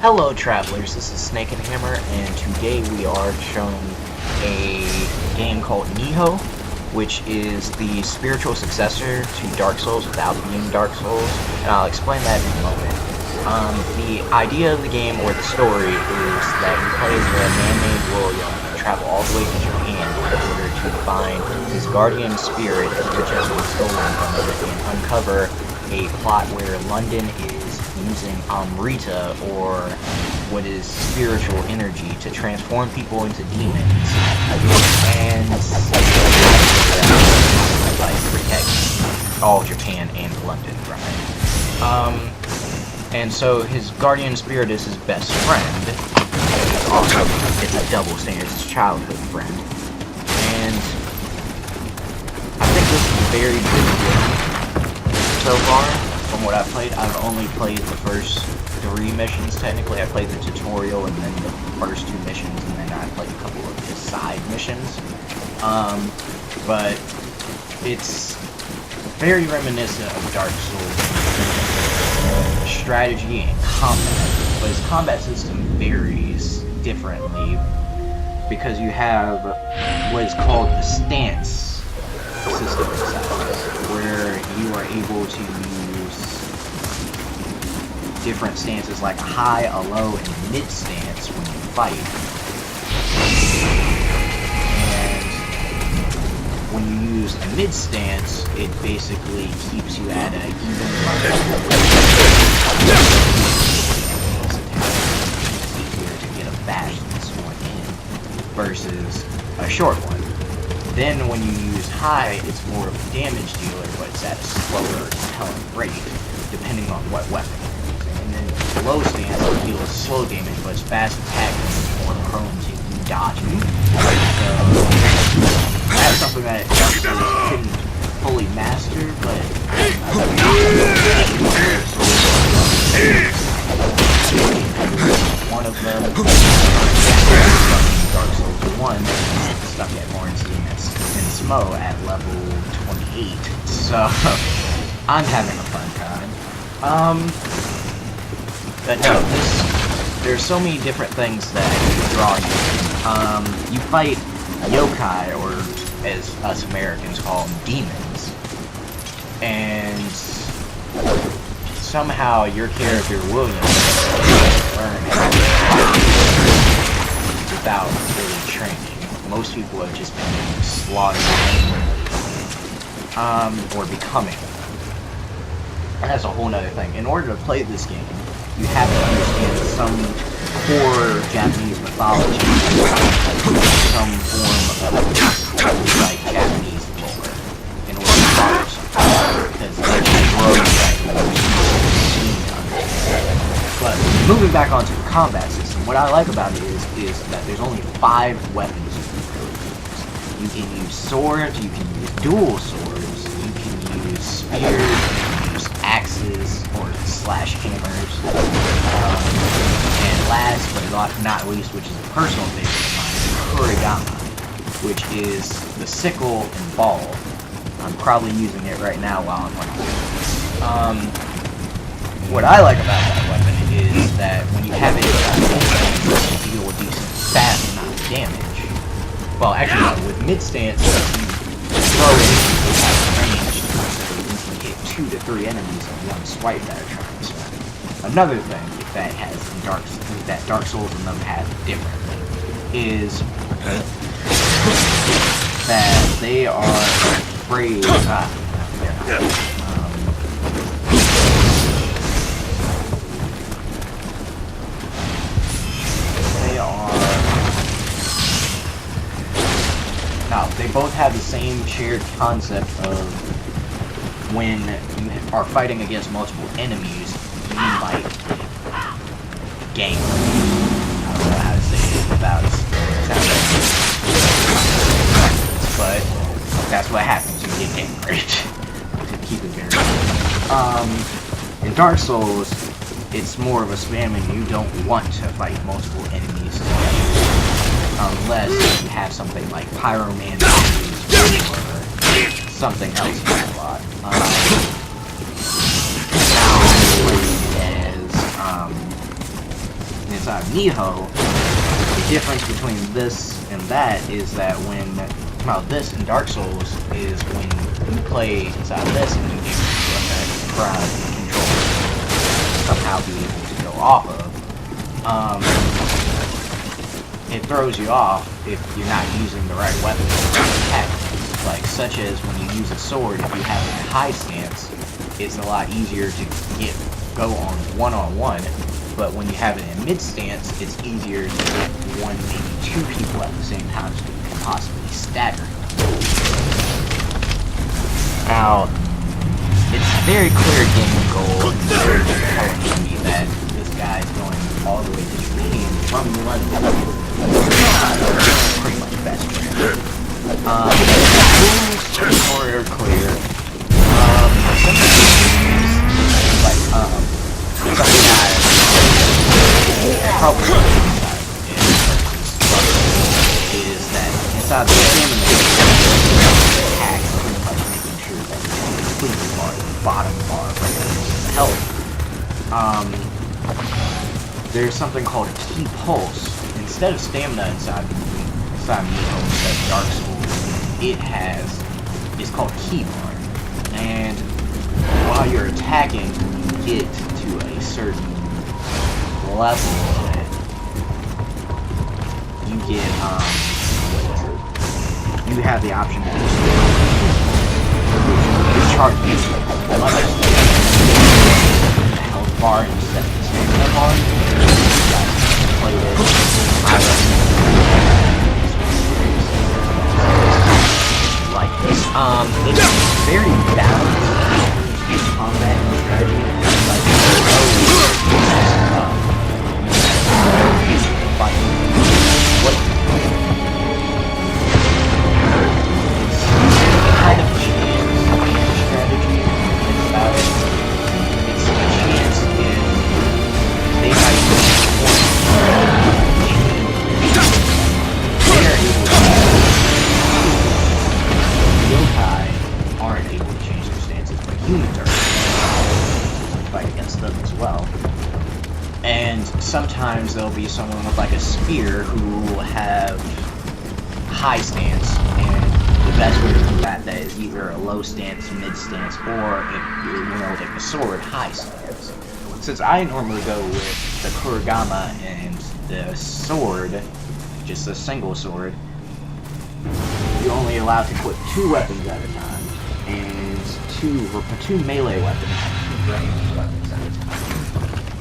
Hello travelers, this is SnakeNHammer, and today we are showing a game called Nioh, which is the spiritual successor to Dark Souls without being Dark Souls, and I'll explain that in a moment. The idea of the game, or the story, is that you play as a man named William and travel all the way to Japan in order to find his guardian spirit, which has been stolen from him, and uncover a plot where London is using Amrita, or what is spiritual energy, to transform people into demons, and like protect all Japan and London from it. And so his guardian spirit is his best friend. It's also a double standard, it's his childhood friend, and I think this is a very good game so far. From what I've played, I've only played the first 3 missions, technically. I played the tutorial and then the first 2 missions, and then I played a couple of the side missions. But it's very reminiscent of Dark Souls strategy and combat, but its combat system varies differently because you have what is called the stance system where you are able to different stances like a high, a low, and a mid stance when you fight. And when you use a mid stance, it basically keeps you at an even level. It's easier to get a fast one in versus a short one. Then when you use high, it's more of a damage dealer, but it's at a slower repellent rate, depending on what weapon. And then low stance deals slow damage, but it's fast attack and more prone to dodging. So that's something that it couldn't fully master, but one of them Dark Souls 1 stuck at Lawrence and Smo at level 28. So I'm having a fun time. But no, there's so many different things that draw you. You fight yokai, or as us Americans call them, demons. And somehow your character, William, learn without really training. Most people have just been slaughtered or becoming. And that's a whole nother thing. In order to play this game, you have to understand some core Japanese mythology, some form of like Japanese lore, in order to follow something, because they just grow But moving back onto the combat system, what I like about it is that there's only 5 weapons you can use. You can use swords, you can use dual swords, you can use spears, you can use axes, or slash hammers, and last but not least, which is a personal favorite of mine, Kurigama, which is the sickle and ball. I'm probably using it right now while I'm running. What I like about that weapon is that when you have it you deal a decent fast amount of damage. Well, actually no, with mid stance you throw it at range, so you can hit 2 to 3 enemies in one swipe that are trying to swipe. Another thing that has that Dark Souls and them have differently is that they are afraid. They both have the same shared concept of when you are fighting against multiple enemies, you might gang. I don't know how to say it without sounding, but that's what happens. You get gang raped. To keep it very in Dark Souls, it's more of a spam, and you don't want to fight multiple enemies unless you have something like pyromancy or something else in that lot. Now, as inside Nioh, the difference between this and that is that this in Dark Souls is when you play inside this and you get to grab control somehow be able to go off of, it throws you off if you're not using the right weapon to attack. Like, such as when you use a sword, if you have a high stance, it's a lot easier to go on one-on-one, but when you have it in mid stance, it's easier to get one, maybe two people at the same time so you can possibly stagger. Now, it's very clear game goal, and very telling to me that this guy is going all the way to Japan from London. Pretty much best for him. Rules are clear. Something I probably is that inside the stamina attack, pretty much making sure that you completely bar the bottom bar for health. There's something called a key pulse. Instead of stamina inside Nioh, instead of Dark Souls, it's called key bar. And while you're attacking, you get to a certain level that you get, you have the option to recharge the health bar instead of the stamina bar. Play this. Like this. It's very balanced combat and strategy. Like, kind of strategy about it. It's a chance in they might aren't able to change their stances, but humans are fight against them as well. And sometimes there'll be someone with like a spear who will have high stance, and the best way to combat that is either a low stance, mid stance, or if you're wielding a sword, high stance. Since I normally go with the kurigama and the sword, just a single sword, you're only allowed to equip 2 weapons at a time, and two melee weapons, ranged weapons at a time.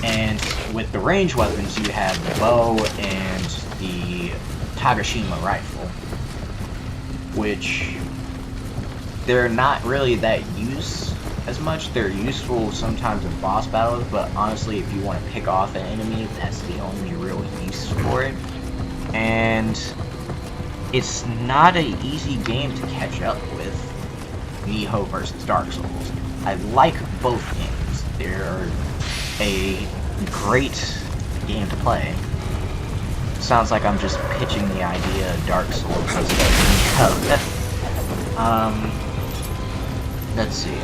And with the ranged weapons, you have the bow and the Tagashima rifle, which they're not really that used as much. They're useful sometimes in boss battles, but honestly, if you want to pick off an enemy, that's the only real use for it. And it's not an easy game to catch up with Nioh versus Dark Souls. I like both games. They're a great game to play. Sounds like I'm just pitching the idea of Dark Souls instead of Nioh. Let's see.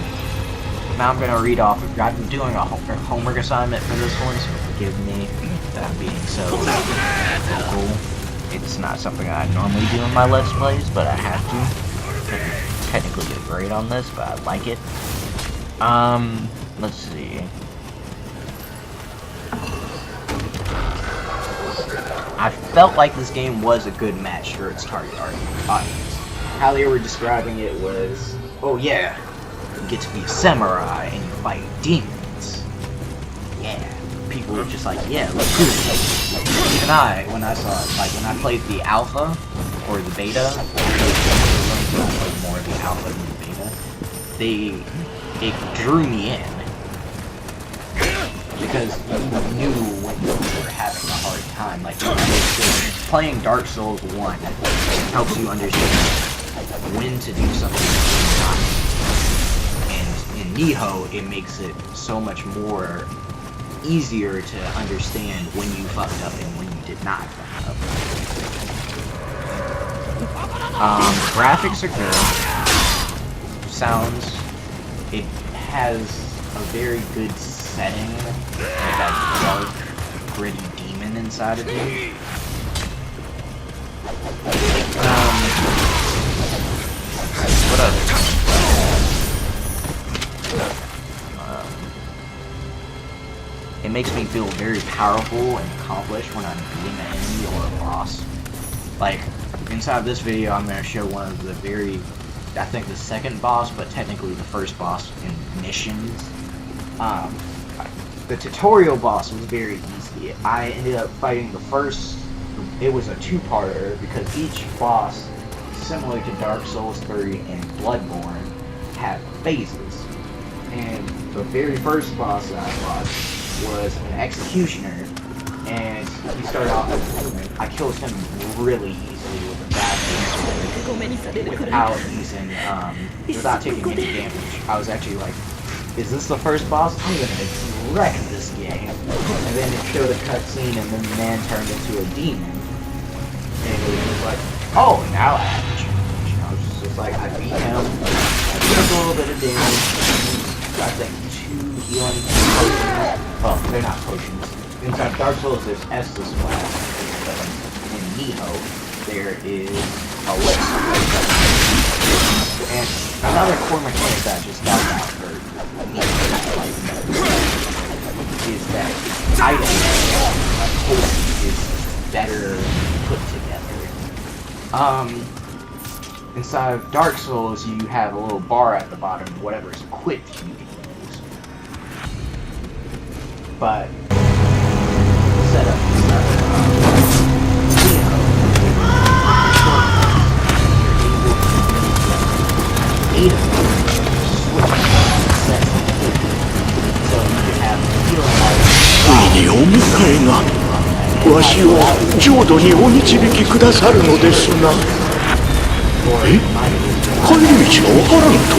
Now I'm gonna read off. I'm doing a homework assignment for this one, so forgive me that being so vocal. It's not something I normally do in my Let's Plays, but I have to. Technically get a grade on this, but I like it. Let's see. I felt like this game was a good match for its target audience. How they were describing it was, oh yeah, you get to be a samurai and you fight demons. Yeah. People were just like, yeah, let's do this. Even when I saw it, like when I played the alpha or the beta, I played more of the alpha than the beta, it drew me in. Because you knew when you were having a hard time. Like, playing Dark Souls 1 helps you understand when to do something and not. And in Nioh, it makes it so much more easier to understand when you fucked up and when you did not fuck up. Graphics are good. Sounds, it has a very good setting, like that dark, gritty demon inside of you. What other? It makes me feel very powerful and accomplished when I'm beating an enemy or a boss. Like, inside this video, I'm going to show one of the I think the second boss, but technically the first boss in missions. The tutorial boss was very easy. I ended up fighting the first, it was a two-parter, because each boss, similar to Dark Souls 3 and Bloodborne, had phases. And the very first boss that I fought was an executioner, and he started off as a human. I killed him really easily with a bad without taking any damage. I was actually like, is this the first boss? I'm gonna wreck this game. And then it showed a cutscene, and then the man turned into a demon. And it was like, oh, now I have to change. I was just like, I beat him, I took a little bit of damage, I think 2 healing potions. Well, they're not potions. Inside Dark Souls, there's Estus Flask. In Nioh, there is a list. And another core mechanic that I just got out for is that items is better put together. Inside of Dark Souls, you have a little bar at the bottom, whatever is equipped you can use. But setupついにお迎えがわしを浄土にお導きくださるのですな。え？帰り道がわからんと？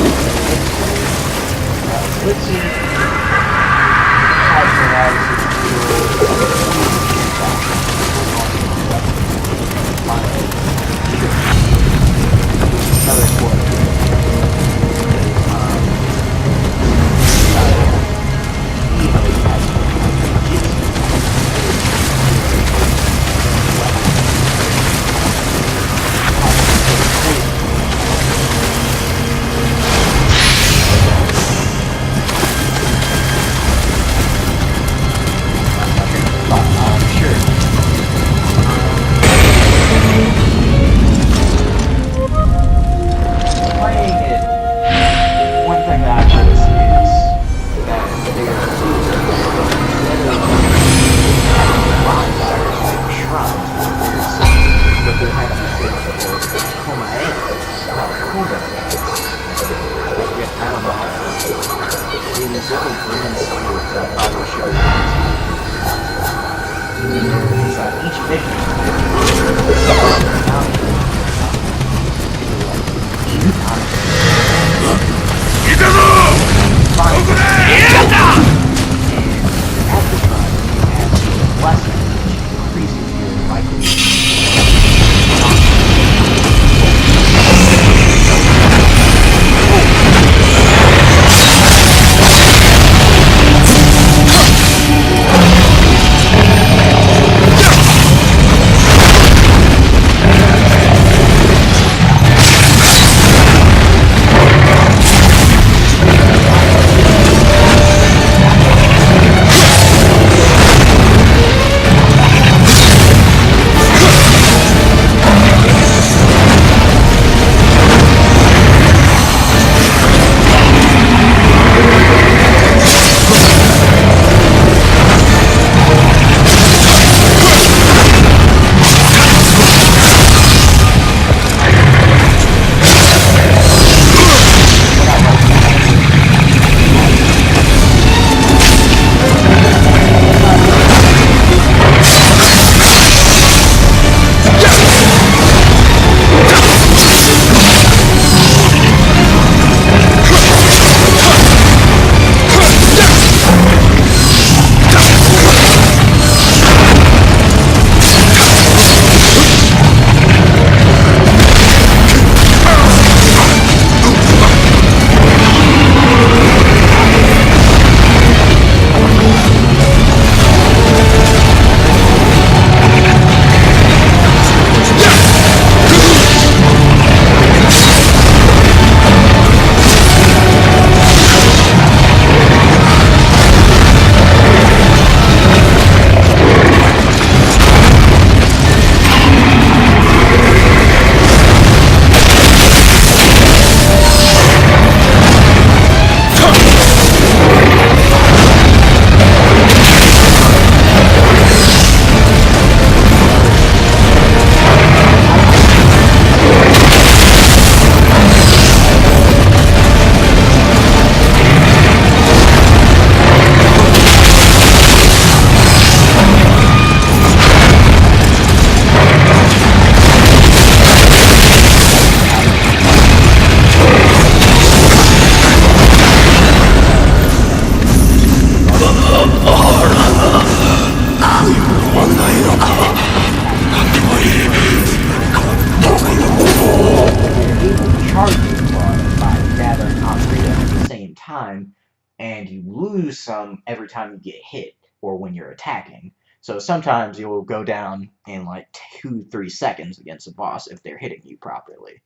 time, and you lose some every time you get hit or when you're attacking. So sometimes you'll go down in like 2-3 seconds against a boss if they're hitting you properly.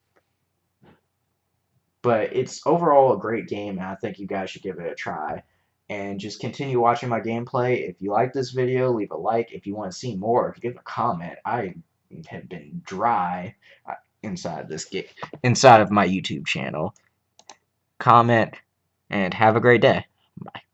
But it's overall a great game, and I think you guys should give it a try. And just continue watching my gameplay. If you like this video, leave a like. If you want to see more, if you give a comment. I have been dry inside this game, inside of my YouTube channel. Comment, and have a great day. Bye.